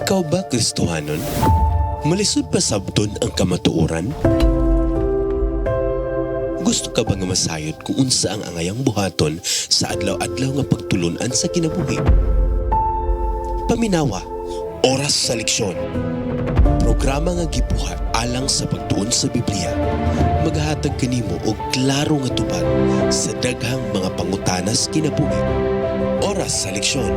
Ikaw ba Kristohanon? Malisod pa sabton ang kamatuoran? Gusto ka ba nga masayod kung unsa ang angayang buhaton sa adlaw-adlaw nga pagtulunan sa kinabuhi? Paminawa, oras sa leksyon. Programa nga gibuhat alang sa pagtuon sa Biblia. Maghahatag kanimo og klaro nga tubag sa daghang mga pangutanas kinabuhi. Oras sa leksyon.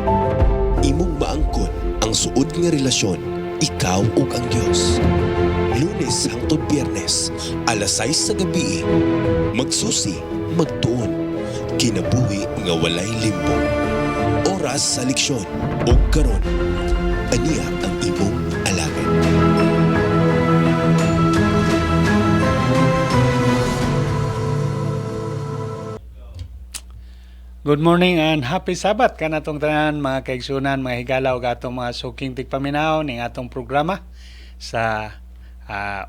Imong maangkon ang suod nga relasyon, ikaw ug ang Dios. Lunes hangtod Biyernes, alas 6 sa gabi. Magsusi, magtuon, kinabuhi nga walay limbo. Oras sa leksyon, ug karon, aniya ang imong alagad. Good morning and happy Sabbath kanatong tanan mga kaigsunan, mga higala ug atong mga suking tigpaminaw ning atong programa sa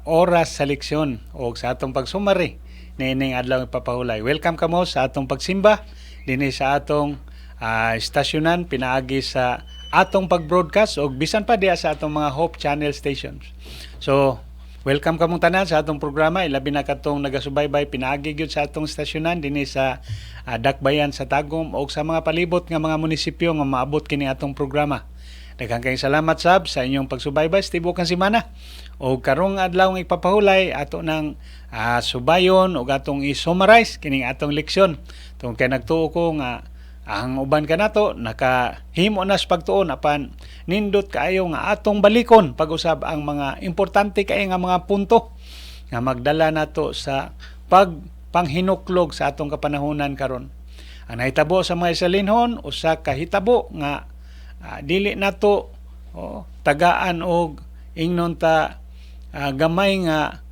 oras sa leksyon o sa atong pagsumari nining adlaw ipapahulay. Welcome kamo sa atong pagsimba dinhi sa atong estasyonan pinaagi sa atong pag-broadcast o bisan pa diha sa atong mga Hope Channel stations. So, welcome kamong tanan sa atong programa. Ilabi na katong nagasubaybay pinaagi gyud sa atong estasyonan dinhi sa Dakbayan sa Tagum o sa mga palibot nga mga munisipyo nga maabot kini atong programa. Daghang kayong salamat sab sa inyong pagsubaybay sa tibuok nga semana. O karong adlaw nga ipapahulay ato ng subayon o atong i-summarize kining atong leksyon. Tungod kay nagtuo ko nga ang uban kanato nakahimo na sa pagtuon apan nindot kaayo nga atong balikon pag-usab ang mga importante kay nga mga punto nga magdala nato sa panghinuklog sa atong kapanahunan karon. Ang nahitabo sa mga isalinhon usa ka hitabo nga dili nato tagaan og ingnon ta gamay nga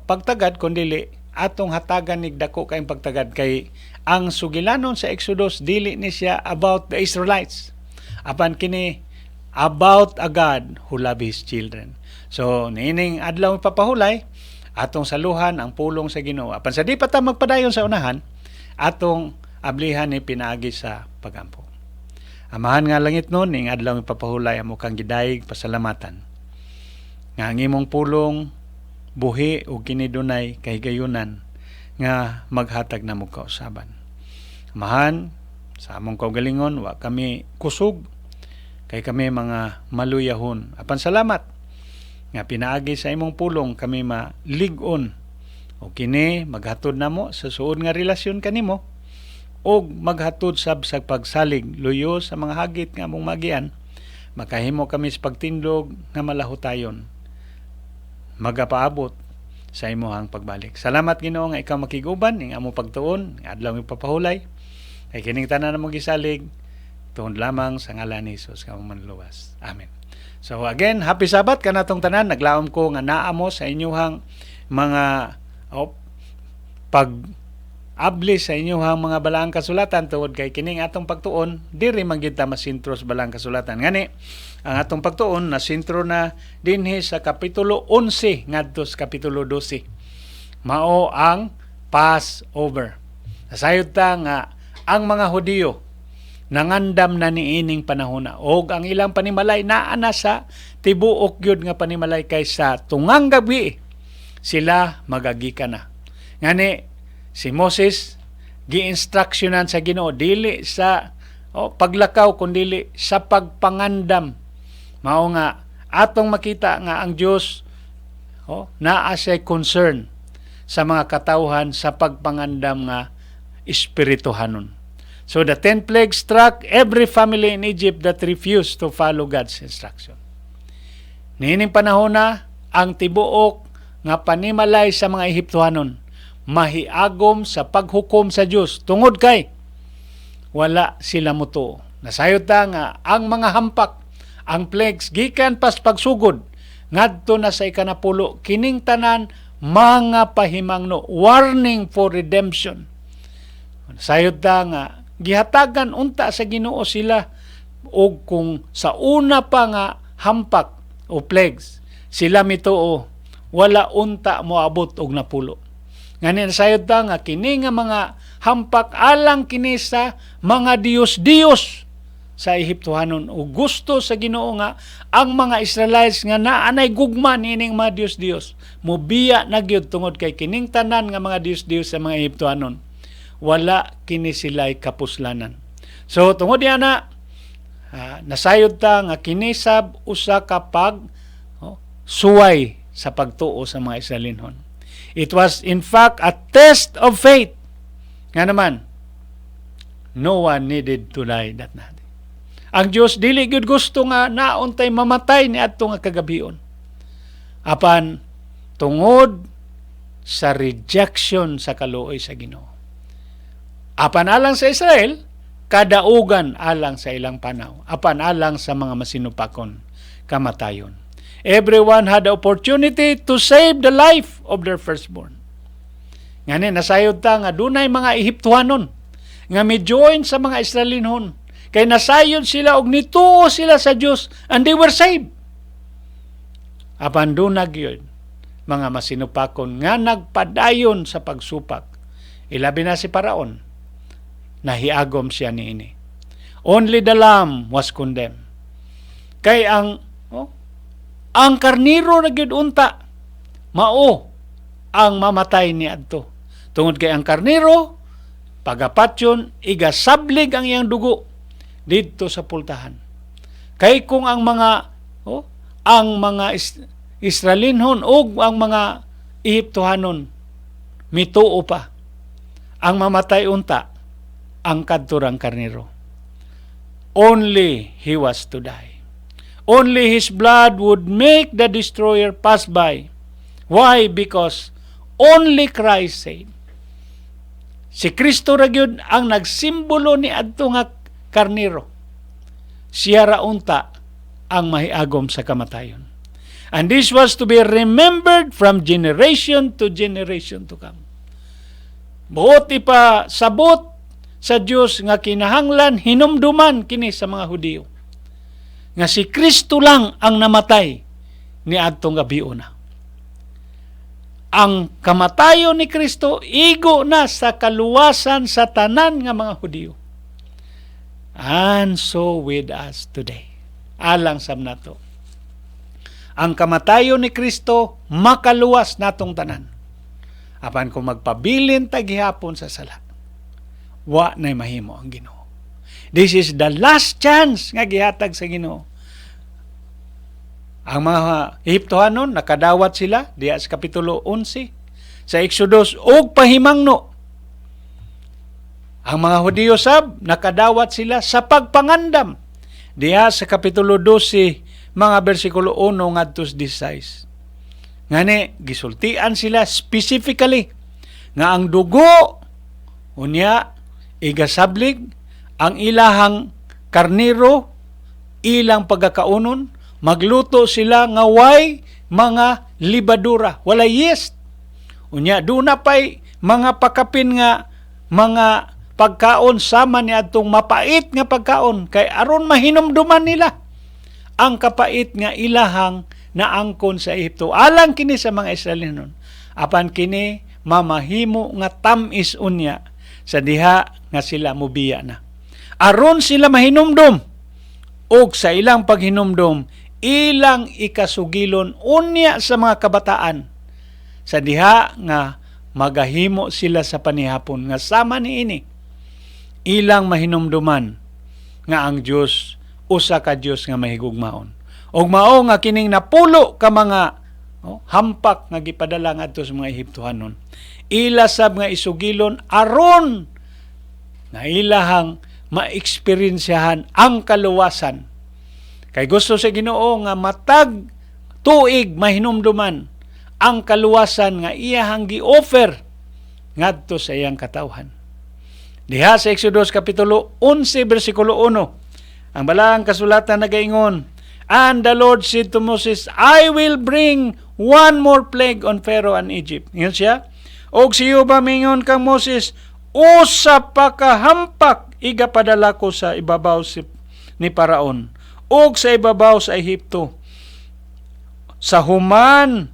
pagtagad kundi atong hatagan nig dako kay pagtagad kay ang sugilanon sa Exodus dili ni siya about the Israelites apan kini about a God who loves His children. So niining adlaw ipapahulay atong saluhan ang pulong sa Ginoo. Apan sa di pa ta magpadayon sa unahan, atong ablihan ni pinaagi sa pagampo. Amahan nga langit nun, ning adlaw ipapahulay amo kang gidayeg pasalamatan. Nga ang imong pulong buhi o kinidunay kahigayunan nga maghatag na mo kausaban. Amahan sa among kaugalingon, wa kami kusog kay kami mga maluyahon. Apan salamat nga pinaagi sa imong pulong kami malig-on o kini maghatod namo sa suod nga relasyon kanimo o maghatod sab sa pagsalig luyo sa mga hagit nga among magian makahimo kami sa pagtindog nga malahutayon magapaabot sa imong pagbalik. Salamat Ginoo nga ikaw makiguban ning among pagtuon nga adlaw ipapahulay kay kining tanan namong gisalig tuon lamang sa ngalan ni Hesus nga manluwas. Amen. So again, happy Sabbath kanatong tanan. Naglaom ko nga naamo sa inyuhang mga pag-abli sa inyuhang mga balaang kasulatan tungod kay kining atong pagtuon diri man gid ta masintro sa balaang kasulatan. Ngani ang atong pagtuon na sintro na dinhi sa kapitulo 11 ngadto sa kapitulo 12. Mao ang Passover. Nasayod ta nga ang mga Hudiyo nangandam na niining panahona og ang ilang panimalay naa na sa tibuok gyud nga panimalay kaysa tungang gabi sila magagika na. Ngani si Moses gi-instructionan sa Ginoo dili sa paglakaw kundi sa pagpangandam. Mao nga atong makita nga ang Dios naa say concern sa mga katawhan sa pagpangandam nga espirituhanon. So the 10 plagues struck every family in Egypt that refused to follow God's instruction. Niining panahon na ang tibuok nga panimalay sa mga Ehiptohanon mahiagom sa paghukom sa Dios tungod kay wala sila mutuo. Nasayod ta nga ang mga hampak, ang plagues gikan pas pagsugod ngadto na sa ikanapulo kining tanan mga pahimangno warning for redemption. Nasayod ta nga gihatagan unta sa Ginoo sila o kung sa una pa nga hampak o plagues sila mituo wala unta moabot og napulo. Ngani nasayod ta nga kini nga mga hampak alang kini sa mga Diyos sa Ehiptohanon o gusto sa Ginoo nga ang mga Israelites nga naanay gugma nining mga Dios-Dios mobiya na gyud tungod kay kining tanan nga mga Dios-Dios sa mga Ehiptohanon wala kini sila'y kapuslanan. So tungod diha na nasayod ta nga kinisab usa ka suway sa pagtuo sa mga Israelinhon. It was in fact a test of faith. Nga naman, no one needed to die that night. Ang Diyos dili gyud gusto nga nauntay mamatay ni adto nga kagabion. Apan tungod sa rejection sa kaluoy sa Ginoo. Apan alang sa Israel, kadaugan alang sa ilang panaw. Apan alang sa mga masinupakon kamatayon. Everyone had the opportunity to save the life of their firstborn. Ngani nasayod ta nga dunay mga Ehiptohanon nga mi-join sa mga Israelinhon kay nasayod sila og nituo sila sa Dios and they were saved. Apan dunag yun mga masinupakon nga nagpadayon sa pagsupak. Ilabi na si Paraon, nahiagom siya niini. Only the lamb was condemned. Kay ang karniro na gyud unta mao ang mamatay ni adto. Tungod kay ang karniro pagapatyon igasablig ang iyang dugo didto sa pultahan. Kay kung ang mga Israelinhon o ang mga Ehiptohanon mituo pa, ang mamatay unta ang kadturang karniro. Only he was to die. Only his blood would make the destroyer pass by. Why? Because only Christ saved. Si Kristo ra gyud ang nagsimbolo ni adto nga karniro. Siya ra unta ang mahiagom sa kamatayon. And this was to be remembered from generation to generation to come. Buot ipa sabot sa Dios nga kinahanglan hinumduman kini sa mga Hudiyo nga si Kristo lang ang namatay ni adtong gabiuna. Ang kamatayon ni Kristo igo na sa kaluwasan sa tanan nga mga Hudiyo. And so with us today. Alang sab nato. Ang kamatayon ni Kristo makaluwas natong tanan. Apan kung magpabilin ta gihapon sa sala, wa nay mahimo ang Ginoo. This is the last chance nga gihatag sa Ginoo. Ang mga Ehiptohanon nakadawat sila diha sa kapitulo 11 sa Exodus og pahimangno. Ang mga Hudiyo sab nakadawat sila sa pagpangandam diha sa kapitulo 12 mga bersikulo 1 ngadto 16. Ngani gisultian sila specifically nga ang dugo unya igasablig ang ilahang karniro ilang pagkakaunon magluto sila nga way mga libadura walay yeast unya duna pay mga pakapin nga mga pagkaon sama ni atong mapait nga pagkaon kay aron mahinumduman nila ang kapait nga ilahang naangkon sa Ehipto alang kini sa mga Israelinon apan kini mamahimo nga tamis unya sa diha nga sila mobiya na aron sila mahinumdom og sa ilang paghinumdom ilang ikasugilon unya sa mga kabataan sa diha nga magahimo sila sa panihapon nga sama niini ilang mahinumduman nga ang Dios usa ka Dios nga mahigugmaon og mao nga kining napulo ka mga hampak nga gipadala ngadto sa mga Ehiptohanon ila sab nga isugilon aron nga ilahang maeksperiensyahan ang kaluwasan kay gusto sa Ginoo nga matag tuig mahinumduman ang kaluwasan nga iyahang gi-offer ngadto sa iyang katawhan. Diha sa Exodus kapitulo 11 bersikulo 1 ang balaang kasulatan nagaingon, and the Lord said to Moses, I will bring one more plague on Pharaoh and Egypt. Ngayon siya, og siyo ba mingon kang Moses, usa pa kahampak igapadala ko sa ibabaw ni Paraon og sa ibabaw sa Ehipto. Sa human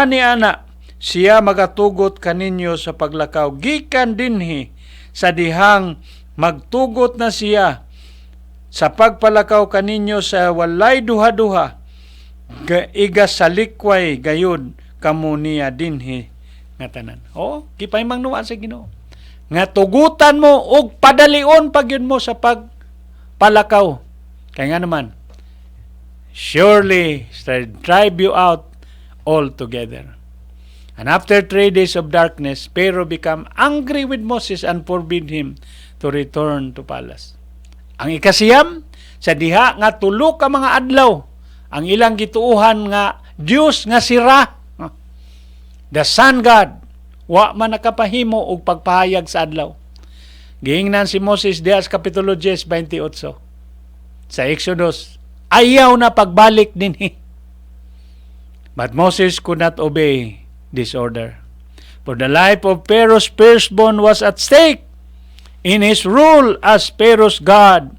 ni ana, siya magatugot kaninyo sa paglakaw gikan dinhi sa dihang magtugot na siya sa pagpalakaw kaninyo sa walay duha-duha, iga salikway gayud kamo niya dinhi nga tanan. Kipay mangnuan sa Ginoo nga tugutan mo og padalion pagyud mo sa pagpalakaw. Kaya nga naman, surely shall drive you out altogether. And after 3 days of darkness, Pharaoh became angry with Moses and forbid him to return to palace. Ang ikasiyam, sa diha nga tulo ka mga adlaw, ang ilang gituuhan nga Dios nga sira, the sun god, wa man nakapahimo og pagpahayag sa adlaw. Giingnan si Moses diha sa kapitulo 10, 28. Sa Exodus, ayaw na pagbalik dinhi. But Moses could not obey this order. For the life of Pharaoh's firstborn was at stake. In his rule as Pharaoh's God,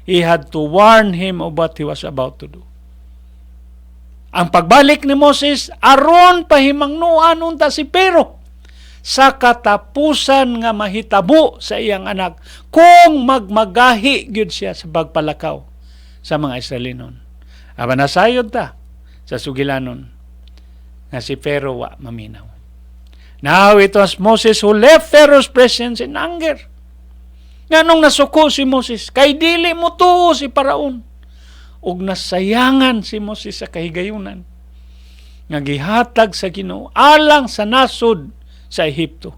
he had to warn him of what he was about to do. Ang pagbalik ni Moses, aron pahimangnuan unta si Pharaoh sa katapusan nga mahitabo sa iyang anak kung magmagahi gyud siya sa pagpalakaw sa mga Israelinon. Aba nasayod ta sa sugilanon nga si Pharaoh wa maminaw. Now it was Moses who left Pharaoh's presence in anger. Nganong nasuko si Moses, kay dili mo tuo si Paraon. Ug nasayangan si Moses sa kahigayunan nga gihatag sa Ginoo alang sa nasod sa Ehipto.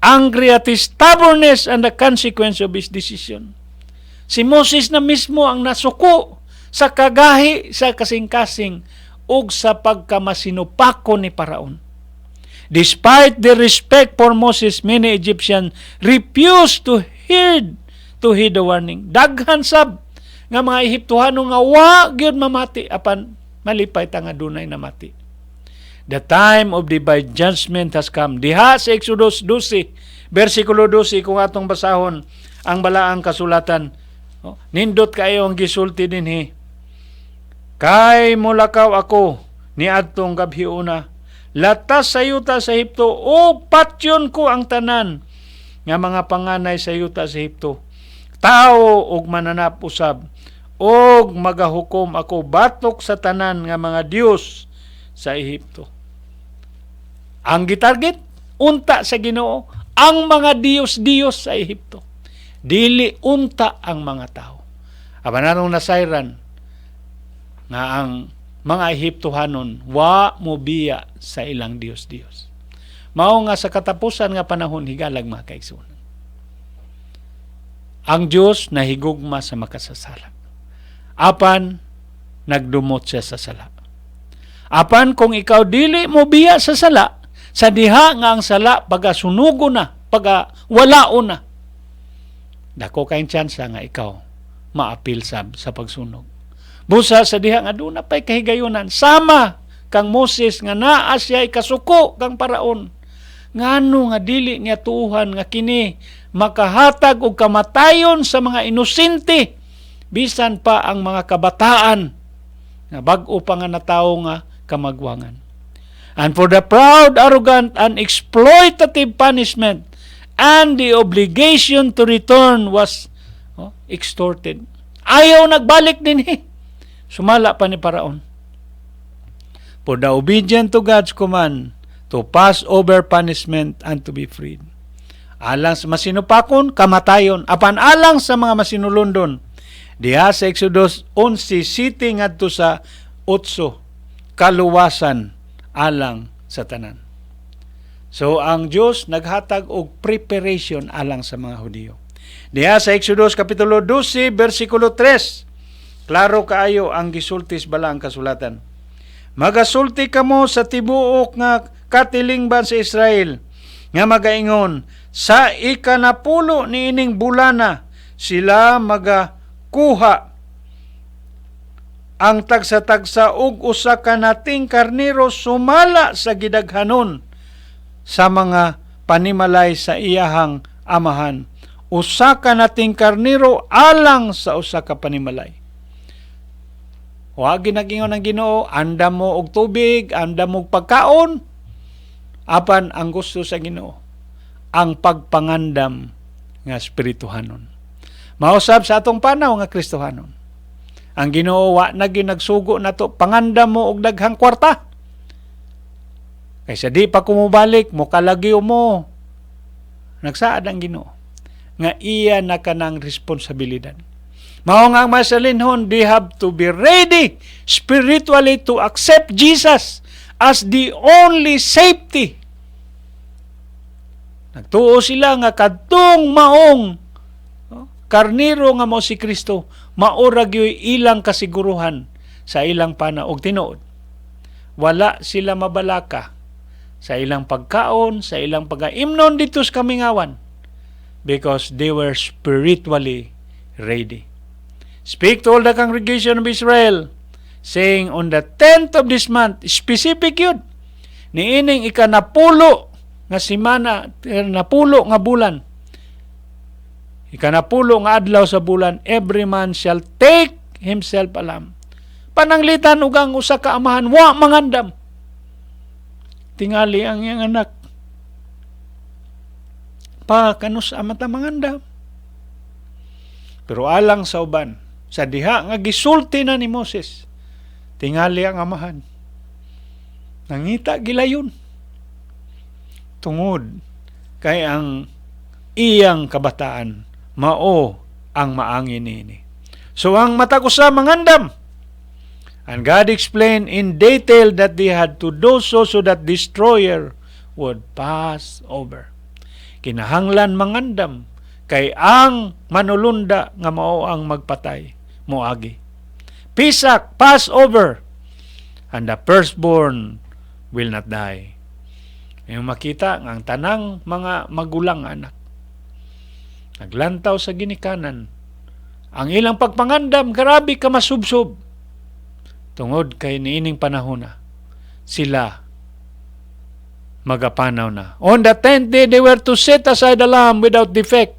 Angry at his stubbornness and the consequence of his decision. Si Moses na mismo ang nasuko sa kagahi sa kasing-kasing ug sa pagkamasinupako ni Paraon. Despite the respect for Moses, many Egyptians refused to heed the warning. Daghan sab nga mga Ehiptohano nga wa gyud mamati apan malipay ta nga dunay namati. The time of divine judgment has come. Diha sa Exodus 12, versikulo 12, kung atong basahon ang balaang kasulatan, nindot kayo ang gisulti dinhi. Kay mulakaw ako ni adtong gabhiuna, latas sa yuta sa Ehipto, o patyon ko ang tanan nga mga panganay sa yuta sa Ehipto. Tao og mananap usab, og magahukom ako batok sa tanan nga mga Dios sa Ehipto. Ang gitarget unta sa Ginoo ang mga Dios sa Ehipto. Dili unta ang mga tao. Abanarong nasayran nga ang mga Ehiptohanon wa mobiya sa ilang Dios. Mao nga sa katapusan nga panahon higalag mga kaigsunan. Ang Dios nahigugma sa makasasala. Apan nagdumot siya sa sala. Apan kung ikaw dili mobiya sa sala, sa diha nga ang sala pagasunugo na, pagawalao na, dako kayong tsansa nga ikaw maapil sa pagsunog. Busa sa diha nga doon na pa'y kahigayunan. Sama kang Moses nga naa siya ikasuko kang Paraon. Ngano nga dili niya tuuhan nga kini makahatag og kamatayon sa mga inosente, bisan pa ang mga kabataan nga bag-o pa nga natawo nga kamagwangan. And for the proud, arrogant, and exploitative punishment and the obligation to return was extorted. Ayaw nagbalik din Sumala pa ni Paraon. For the obedient to God's command to pass over punishment and to be freed. Alang sa masinupakon, kamatayon. Apan alang sa mga masinulundon. Diha sa Exodus 11, sitting adto sa 8, kaluwasan alang sa tanan. So ang Dios naghatag og preparation alang sa mga Hudiyo. Diha sa Exodus kapitulo 12 versikulo 3, klaro kaayo ang gisultis bala ang kasulatan. Magasulti kamo sa tibuok nga katilingban sa Israel nga magaingon, sa ikanapulo ni ining bulana sila magakuha ang tagsa-tagsa og usa ka nating karnero sumala sa gidaghanon sa mga panimalay sa iyahang amahan. Usa ka nating karnero alang sa usa ka panimalay. Wa ginagingon ang Ginoo, andam mo og tubig, andam mo og pagkaon. Apan ang gusto sa Ginoo, ang pagpangandam nga espirituhanon. Mausab sa atong panaw nga Kristohanon. Ang Ginoo wa na ginagsugo nato pangandam mo og daghang kwarta. Kaysa di pa kumubalik mo kalagyo mo. Nagsaad ang Ginoo nga iya na kanang responsibilidad. Mao nga ang masalinhon, they have to be ready spiritually to accept Jesus as the only safety. Nagtuo sila nga kadtong maong karniro nga mo si Kristo, maurag yo'y ilang kasiguruhan sa ilang pana og tinuod. Wala sila mabalaka sa ilang pagkaon, sa ilang pag-aimnon dito sa kamingawan because they were spiritually ready. Speak to all the congregation of Israel, saying, on the 10th of this month, specific yun, niining ikanapulo nga simana, napulo nga bulan, ikanapulo nga adlaw sa bulan, every man shall take himself a lamb. Pananglitan ug ang usa ka amahan wa mangandam. Tingali ang iyang anak. Pa kanus amat mangandam. Pero alang sa uban, sa diha nga gisulti na ni Moses, tingali ang amahan. Nangita gilayon. Tungod kay ang iyang kabataan mao ang maangin ini. So ang mata ko sa mangandam. And God explained in detail that they had to do so that destroyer would pass over. Kinahanglan mangandam kay ang manulunda nga mao ang magpatay moagi. Pisak, pass over, and the firstborn will not die. Yung makita ang tanang mga magulang anak naglantaw sa ginikanan. Ang ilang pagpangandam, grabe ka masubsob. Tungod kay niining panahon na, sila magapanaw na. On the 10th day, they were to set aside a lamb without defect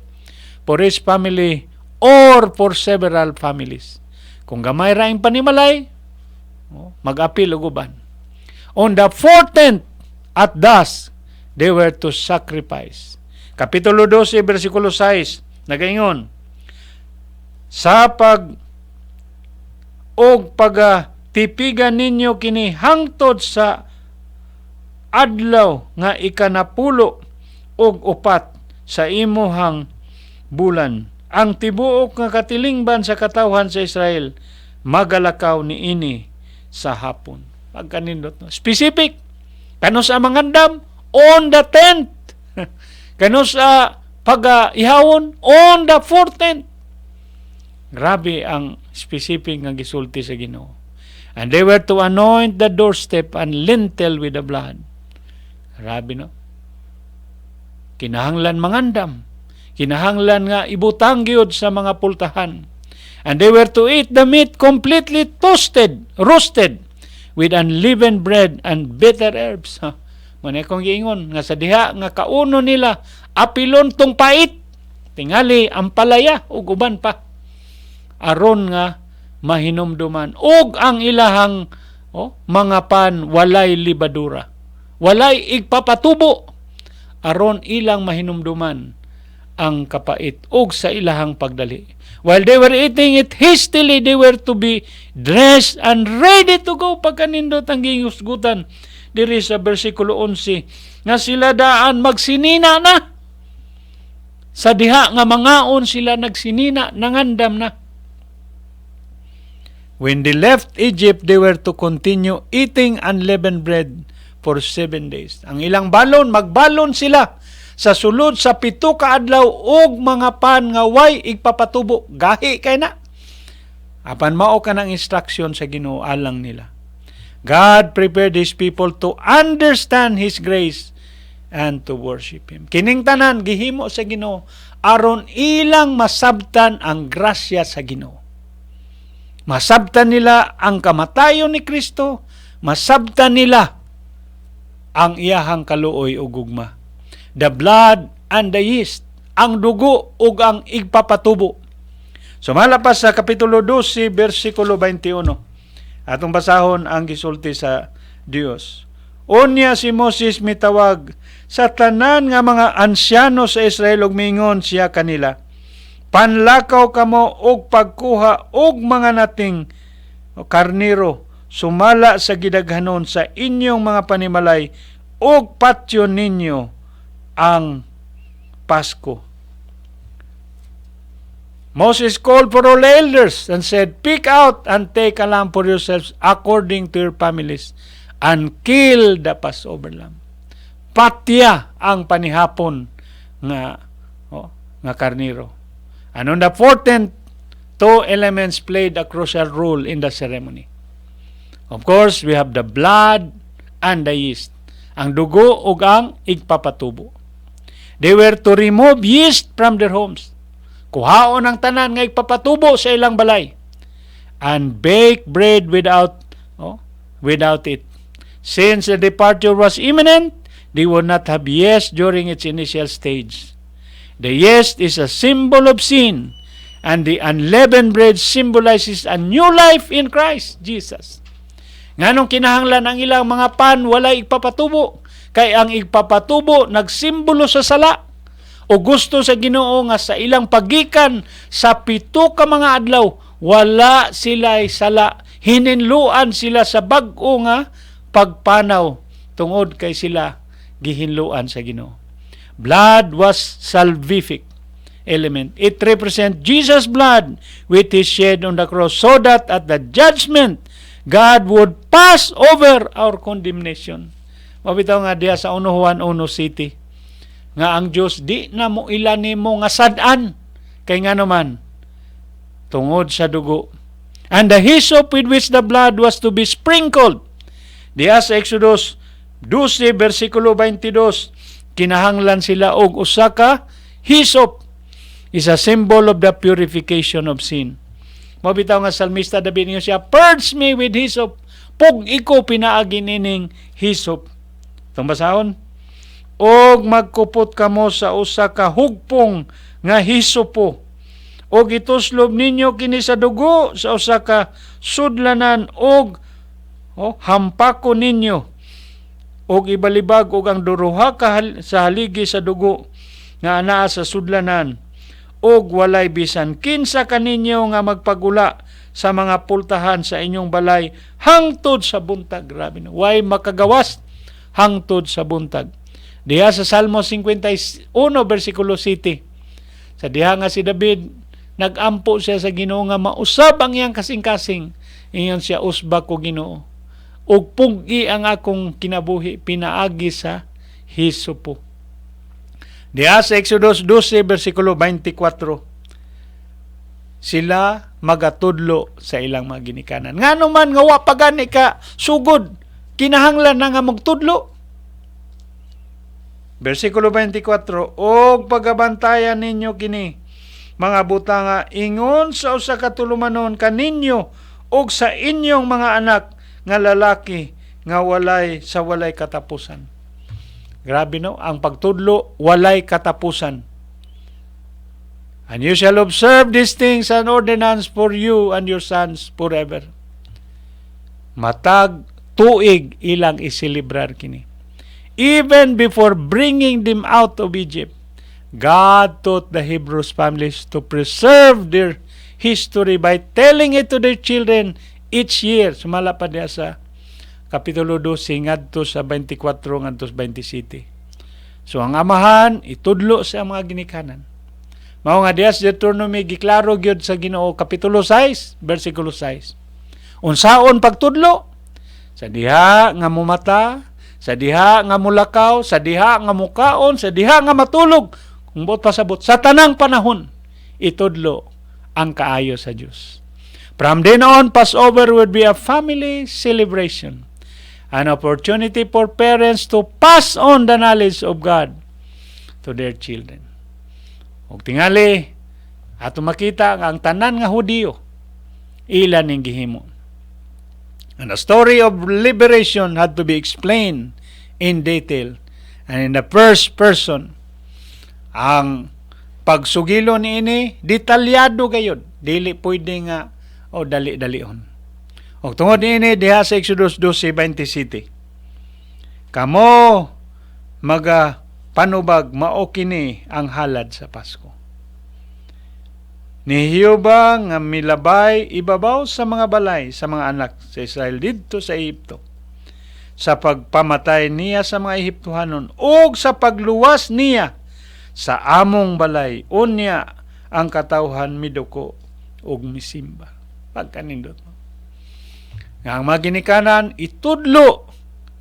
for his family or for several families. Kung gamay raing panimalay, mag-apil og uban. On the 14th, at dusk, they were to sacrifice. Kapitulo 12, versikulo 6, nagaingon, sa pagtipigan ninyo kini hangtod sa adlaw nga ikanapulo og upat sa imuhang bulan. Ang tibuok nga katilingban sa katawhan sa Israel, magalakaw niini sa hapon. Pagkanindot, no? Specific. Kano sa mangandam? On the 10th. Kano sa pag-ihawon? On the 14th. Grabe ang specific nga gisulti sa Ginoo. And they were to anoint the doorstep and lintel with the blood. Grabe, no? Kinahanglan mangandam. Kinahanglan nga ibutang gyud sa mga pultahan. And they were to eat the meat completely roasted with unleavened bread and bitter herbs. Muna kong giingon nga sa diha nga kauno nila apilon tong pait. Tingali ang palaya ug uban pa. Aron nga mahinumduman ug ang ilahang mga pan walay libadura. Walay igpapatubo aron ilang mahinumduman ang kapait ug sa ilahang pagdali. While they were eating it hastily, they were to be dressed and ready to go. Pagkanindot ang gingusgutan diri sa versikulo 11 nga sila daan magsinina na. Sa diha nga mangaon sila nagsinina, nangandam na. When they left Egypt, they were to continue eating unleavened bread for 7 days. Ang ilang balon, magbalon sila sa sulod sa 7 ka adlaw og mga pan nga way igpapatubo. Gahi kay na. Apan mao ka ng instruction sa Ginoo alang nila. God prepared His people to understand His grace and to worship Him. Kining tanan gihimo sa Ginoo aron ilang masabtan ang grasya sa Ginoo. Masabtan nila ang kamatayon ni Kristo, masabtan nila ang iyahang kaluoy ug gugma. The blood and the yeast, ang dugo ug ang igpapatubo. Sumalapas sa kapitulo 12, versikulo 21. Atong basahon ang gisulti sa Dios. Unya si Moses mitawag sa tanan nga mga ansyano sa Israel ug mingon siya kanila, panlakaw kamo og pagkuha og mga nating karniro, sumala sa gidaghanon sa inyong mga panimalay og patyo ninyo ang Pasko. Moses called for all the elders and said, pick out and take a lamb for yourselves according to your families and kill the Passover lamb. Patya ang panihapon nga karniro. And on the 14th, two elements played a crucial role in the ceremony. Of course, we have the blood and the yeast. Ang dugo ug ang igpapatubo. They were to remove yeast from their homes. Kuhaon ang tanan nga igpapatubo sa ilang balay. And bake bread without it. Since the departure was imminent, they would not have yeast during its initial stage. The yeast is a symbol of sin, and the unleavened bread symbolizes a new life in Christ Jesus. Nganong kinahanglan ang ilang mga pan walay igpapatubo, kay ang igpapatubo nagsimbolo sa sala o gusto sa Ginoo nga sa ilang pagikan sa 7 ka mga adlaw wala sila sala, hininluan sila sa bag-o nga pagpanaw tungod kay sila gihinluan sa Ginoo. Blood was salvific element. It represents Jesus' blood which is shed on the cross so that at the judgment, God would pass over our condemnation. Mabitaw nga diya sa 1 Juan 1 City nga ang Diyos di na mo ilani mo nga sad-an kay nga naman tungod sa dugo. And the hyssop with which the blood was to be sprinkled. Diya sa Exodus 12 versikulo 22, kinahanglan sila og usa ka hyssop, is a symbol of the purification of sin. Mabitaw nga salmista David niyo siya, purge me with hyssop, pug iko pinaagi nining hyssop. Itong basahon, og magkupot kamo sa usa ka hugpong nga hisopo, og ituslob ninyo kini sa dugo sa usa ka sudlanan, og hampako ninyo og ibalibag og ang duruha sa haligi sa dugo nga anaa sa sudlanan, og walay bisan kinsa kaninyo nga magpagula sa mga pultahan sa inyong balay hangtod sa buntag. Grabe na. Way makagawas hangtod sa buntag. Diha sa Salmo 51 versikulo 7. Sa diha nga si David nagampo siya sa Ginoo nga mausab ang iyang kasing-kasing. Ingon siya, usba ko Ginoo. Og pugi ang akong kinabuhi, pinaagi sa hisopo. Diha sa Exodus 12 versikulo 24. Sila magatudlo sa ilang mga ginikanan. Ngano man nga wa pagani ka sugod, kinahanglan na nga magtudlo. Versikulo 24, og pagabantayan ninyo kini mga butanga ingon sa usa ka tulumanon kaninyo og sa inyong mga anak nga lalaki nga walay katapusan. Grabe no, ang pagtudlo walay katapusan. And you shall observe these things an ordinance for you and your sons forever. Matag tuig ilang isilibrar kini. Even before bringing them out of Egypt, God taught the Hebrews families to preserve their history by telling it to their children each year. Sumala pa niya sa Kapitulo 12 ngadto sa 24 ngadto sa 27. So ang amahan itudlo sa mga ginikanan. Mao nga diya sa Deuteronomy giklaro gyud sa Ginoo Kapitulo 6 versikulo 6. Unsaon pagtudlo? Sa diha nga mumata, sa diha nga mulakaw, sa diha nga mukaon, sa diha nga matulog, kung buot pasabot sa tanang panahon itudlo ang kaayo sa Dios. From then on, Passover would be a family celebration, an opportunity for parents to pass on the knowledge of God to their children. Ug tingali ato makita nga ang tanan nga Hudiyo ilan ning gihimo. And the story of liberation had to be explained in detail and in the first person. Ang pagsugilo niini detalyado gayud, dili pwede nga dali-dalion. Og tungod niini diha sa Exodus 12:27. Kamo panubag mao kini ang halad sa Pasko. Ni Jehova nga milabay ibabaw sa mga balay sa mga anak sa Israel didto sa Ehipto, sa pagpamatay niya sa mga Ehiptohanon ug sa pagluwas niya sa among balay, unya ang katawhan miduko ug misimba. Pagkanindot mo. Nga ang mga ginikanan itudlo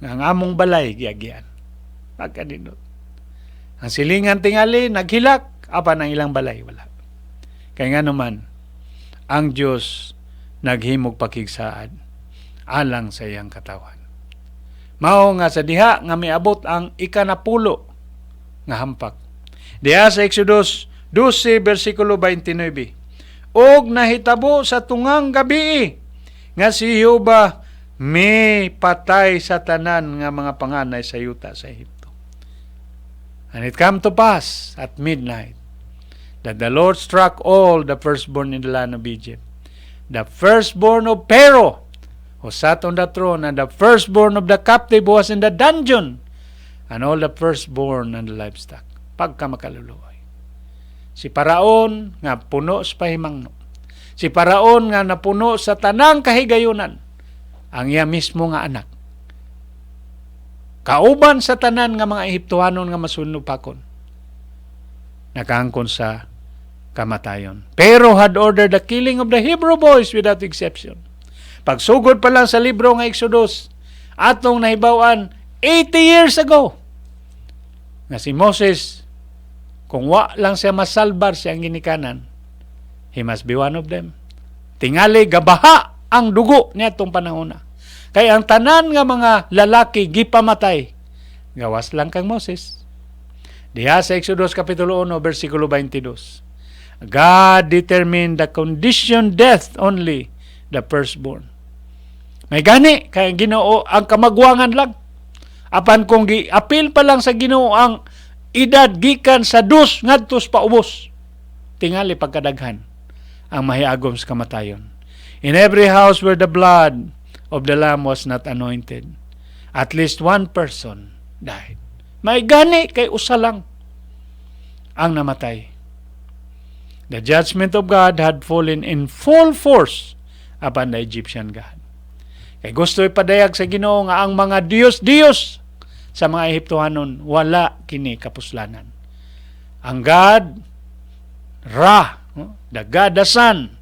nga ang among balay giagyan. Pagkanindot. Ang silingan tingali naghilak apan ang ilang balay wala. Kaya nga naman, ang Diyos naghimog pakigsaad alang sa iyang katawan. Mao nga sa diha nga miabot ang ikanapulo nga hampak. Diha sa Exodus 12 versikulo 29. Og nahitabo sa tungang gabi nga si Jehova may patay sa tanan nga mga panganay sa yuta sa Ehipto. And it come to pass at midnight that the Lord struck all the firstborn in the land of Egypt. The firstborn of Pharaoh who sat on the throne, and the firstborn of the captive who was in the dungeon, and all the firstborn and the livestock. Pagka makaluluoy. Si Paraon nga puno sa pahimangno. Si Paraon nga napuno sa tanang kahigayunan. Ang iya mismo nga anak. Kauban sa tanan nga mga Ehiptohanon nga masunupakon. Nakaangkon sa kamatayon. Pero had ordered the killing of the Hebrew boys without exception. Pagsugod pa lang sa libro ng Exodus, atong nahibawan 80 years ago, nga si Moses, kung wa lang siya masalbar siyang ginikanan, he must be one of them. Tingali, gabaha ang dugo niya itong panahon na. Kaya ang tanan nga mga lalaki gipamatay, gawas lang kang Moses. Diha sa Exodus Kapitulo 1, versikulo 22. God determined the condition death only the firstborn. May gani, kaya Ginoo ang kamagwangan lang. Apan kung gi-apil pa lang sa Ginoo ang edad gikan sa 2 ngadtos paubos, tingali pagkadaghan ang mahiagom sa kamatayon. In every house where the blood of the lamb was not anointed, at least one person died. May gani, kay usa lang ang namatay. The judgment of God had fallen in full force upon the Egyptian God. Kay gusto ipadayag sa Ginoo nga ang mga Diyos sa mga Ehiptohanon wala kini kapuslanan. Ang God, Ra, the God the Son,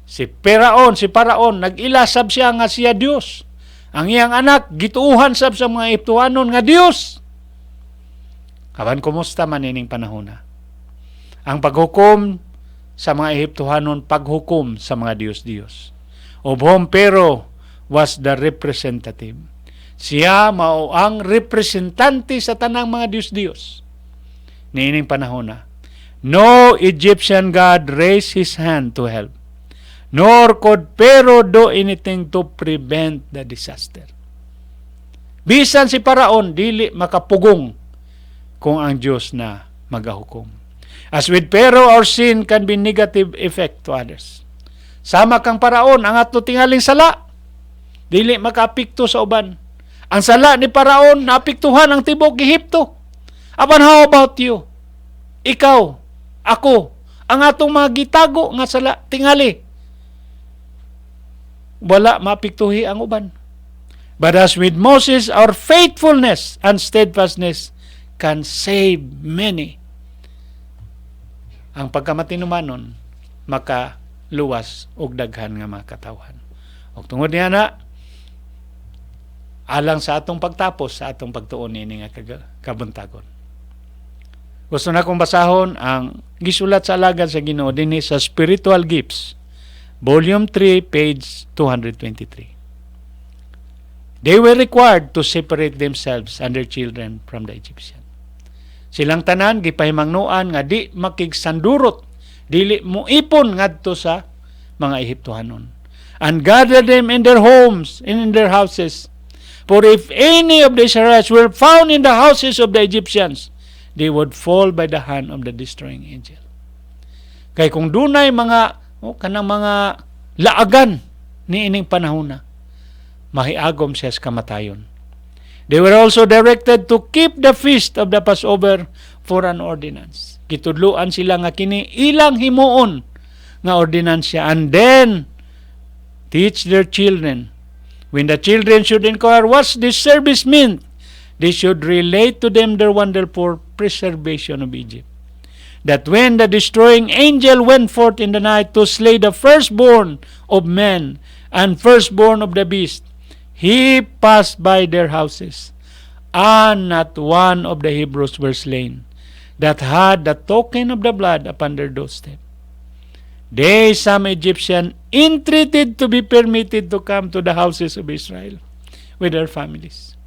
si Paraon, nag-ilasab siya nga siya Diyos. Ang iyang anak, gituuhan sab sa mga Ehiptohanon nga Diyos. Kaban kumusta man ining panahon na? Ang paghukom sa mga Ehiptohanon, paghukom sa mga Diyos. Of whom Pharaoh was the representative. Siya mao ang representante sa tanang mga Diyos. Niining panahon na. No Egyptian god raised his hand to help, nor could Pharaoh do anything to prevent the disaster. Bisan si Paraon, dili makapugong kung ang Diyos na magahukom. As with Pharaoh, our sin can be negative effect to others. Sama kang Paraon, ang ato tingaling sala, dili makaapekto sa uban. Ang sala ni Paraon, naapektuhan ang tibok Ehipto. Apan how about you? Ikaw, ako, ang atong mga gitago nga sala, tingali. Wala maapektuhi ang uban. But as with Moses, our faithfulness and steadfastness can save many. Ang pagkamatinumanon, makaluwas og daghan nga mga katawan. Og tungod niya na, alang sa atong pagtapos, sa atong pagtuon ini nga kabuntagon. Gusto na kong basahon ang gisulat sa alagad sa Ginoo dinhi sa Spiritual Gifts, Volume 3, page 223. They were required to separate themselves and their children from the Egyptians. Silang tanan gipahimangnuan nga di makigsandurot, dili mo ipon ngadto sa mga Ehiptohanon, and gather them in their homes and in their houses. For if any of the Israelites were found in the houses of the Egyptians, they would fall by the hand of the destroying angel. Kay kung dunay mga kanang mga laagan ni ining panahon na, mahiagom siya sa kamatayon. They were also directed to keep the feast of the Passover for an ordinance. Kitudluan sila nga kini ilang himuon nga ordinansya, and then teach their children. When the children should inquire what's this service mean, they should relate to them their wonderful preservation of Egypt. That when the destroying angel went forth in the night to slay the firstborn of men and firstborn of the beast, he passed by their houses, and not one of the Hebrews were slain that had the token of the blood upon their doorstep. They, some Egyptian, entreated to be permitted to come to the houses of Israel with their families.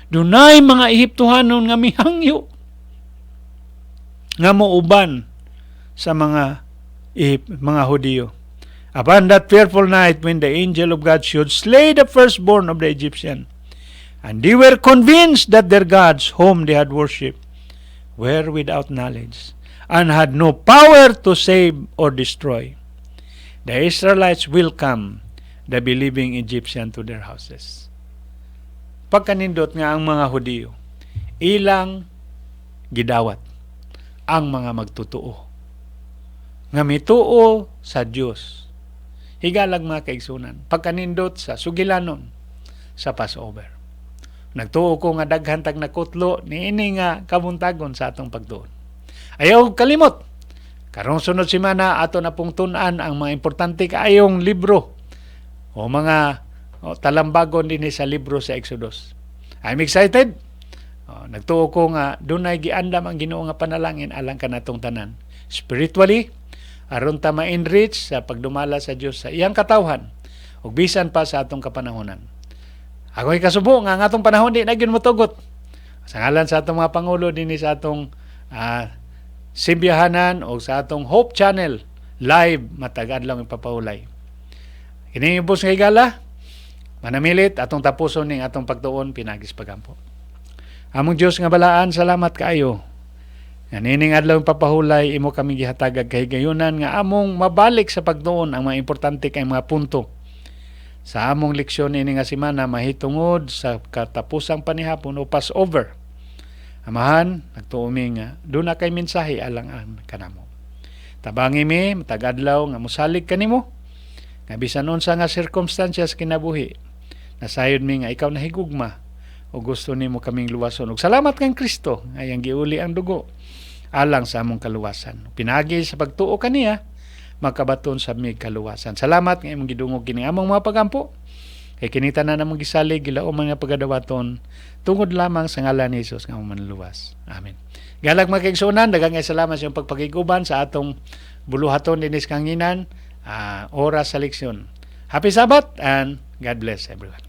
Dunay mga Ehiptohanon nga mihangyo nga muuban sa mga Hudiyo. Upon that fearful night when the angel of God should slay the firstborn of the Egyptian, and they were convinced that their gods whom they had worshipped were without knowledge and had no power to save or destroy, the Israelites welcomed the believing Egyptian to their houses. Pagkanindot nga ang mga Hudiyo, ilang gidawat ang mga magtutuo nga mituo sa Dios. Higalag mga kaigsunan, pagkanindot sa sugilanon sa Passover. Nagtuo ko nga daghan tag nakutlo niini nga kabuntagon sa atong pagtuon. Ayaw kalimot. Karong sunod semana ato na pong tun-an ang mga importante kaayong libro o mga talambagon din sa libro sa Exodus. I'm excited. Nagtuo ko nga dunay giandam ang Ginoo nga panalangin alang kanatong tanan. Spiritually, aron ta ma-enrich sa pagdumala sa Dios sa iyang katawhan ug bisan pa sa atong kapanahonan. Ako'y kasubo nga ang atong panahon di na gyud motugot. Sa ngalan sa atong mga pangulo dinhi sa atong simbiyahanan o sa atong Hope Channel live matag adlaw ipapahulay. Kini ubos nga higala, manamilit atong tapuson ning atong pagtuon pinagis pagampo. Among Dios nga balaan, salamat kaayo. Nga nining adlaw papahulay imo kami gihatagag kahigayunan nga among mabalik sa pagtuon ang mga importante kay mga punto. Sa among leksyon ini nga semana mahitungod sa katapusang panihapon o Passover. Amahan, nagtuumi nga doon na kay mensahe alang kanamo. Tabangi mi matag adlaw nga mosalig kanimo. Nga bisan unsa nga circumstances kinabuhi. Nasayod mi nga ikaw nahigugma o gusto nimo kaming luwason. Ug salamat kang Kristo nga iyang giuli ang dugo alang sa among kaluwasan. Pinagi sa pagtuo kaniya magkabaton sa mig kaluwasan. Salamat nga imong gidungog kini among mga pagampo. Kay kinita na namong gisalig gilao mga pagadawaton tungod lamang sa ngalan ni Hesus nga manluwas. Amen. Galag mga kaigsunan, daghang salamat sa iyong pagpakiguban sa atong buluhaton dinis kanginan oras sa leksyon. Happy Sabbath and God bless everyone.